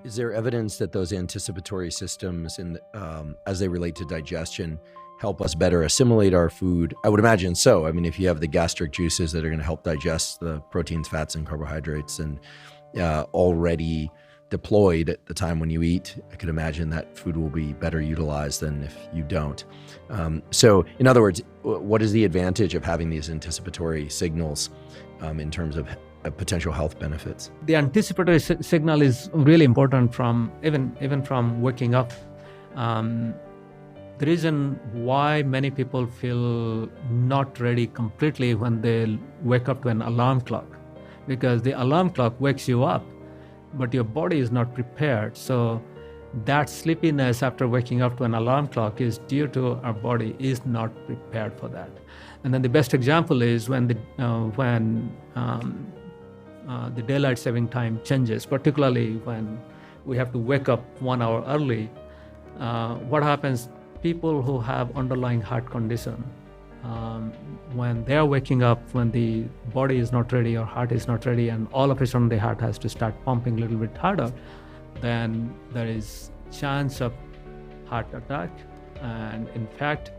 Is there evidence that those anticipatory systems, as they relate to digestion, help us better assimilate our food? I would imagine so. I mean, if you have the gastric juices that are going to help digest the proteins, fats, and carbohydrates, and already deployed at the time when you eat, I could imagine that food will be better utilized than if you don't. So in other words, what is the advantage of having these anticipatory signals in terms of potential health benefits? The anticipatory signal is really important from even from waking up. The reason why many people feel not ready completely when they wake up to an alarm clock, because the alarm clock wakes you up, but your body is not prepared. So that sleepiness after waking up to an alarm clock is due to our body is not prepared for that. And then the best example is when the daylight saving time changes, particularly when we have to wake up 1 hour early. What happens? People who have underlying heart condition, when they're waking up, when the body is not ready or heart is not ready, and all of a sudden the heart has to start pumping a little bit harder, then there is chance of heart attack. And in fact,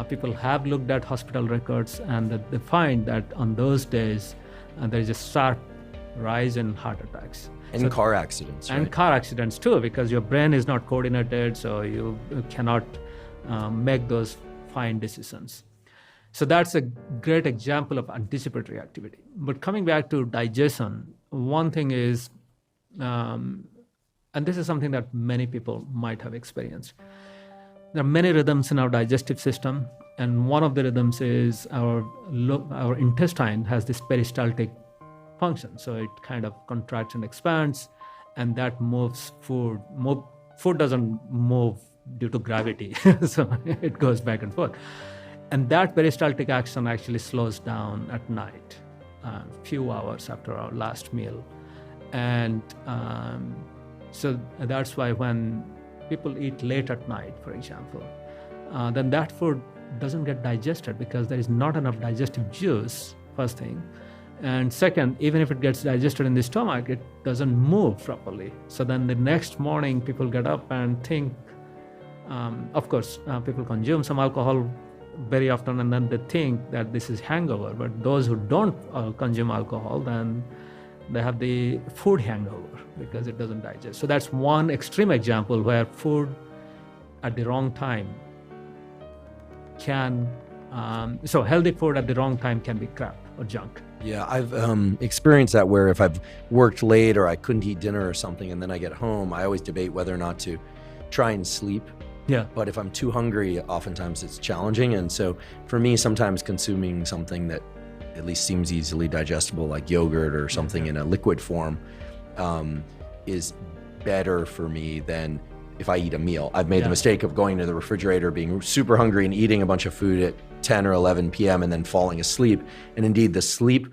people have looked at hospital records and they find that on those days there is a sharp rise in heart attacks. And car accidents, and right? car accidents too, because your brain is not coordinated, so you cannot make those fine decisions. So that's a great example of anticipatory activity. But coming back to digestion, one thing is, and this is something that many people might have experienced. There are many rhythms in our digestive system, and one of the rhythms is our intestine has this peristaltic function. So it kind of contracts and expands, and that moves food. Food doesn't move due to gravity, so it goes back and forth. And that peristaltic action actually slows down at night, a few hours after our last meal. And so that's why when people eat late at night, for example, then that food doesn't get digested because there is not enough digestive juice, first thing. And second, even if it gets digested in the stomach, it doesn't move properly. So then the next morning, people get up and think, of course, people consume some alcohol very often, and then they think that this is hangover. But those who don't consume alcohol, then they have the food hangover because it doesn't digest. So that's one extreme example where food at the wrong time can, so healthy food at the wrong time can be crap or junk. Yeah, I've experienced that where if I've worked late or I couldn't eat dinner or something and then I get home, I always debate whether or not to try and sleep. Yeah. But if I'm too hungry, oftentimes it's challenging. And so for me, sometimes consuming something that at least seems easily digestible, like yogurt or something in a liquid form, is better for me than if I eat a meal. I've made the mistake of going to the refrigerator, being super hungry and eating a bunch of food at 10 or 11 p.m. and then falling asleep. And indeed, the sleep,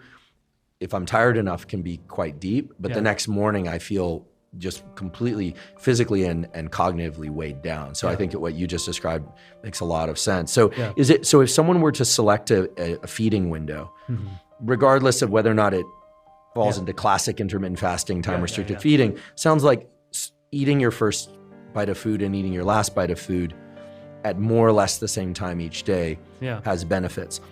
if I'm tired enough, can be quite deep. But the next morning, I feel just completely physically and cognitively weighed down. So I think what you just described makes a lot of sense. So so if someone were to select a feeding window, regardless of whether or not it falls into classic intermittent fasting, time-restricted feeding, sounds like eating your first bite of food and eating your last bite of food at more or less the same time each day has benefits.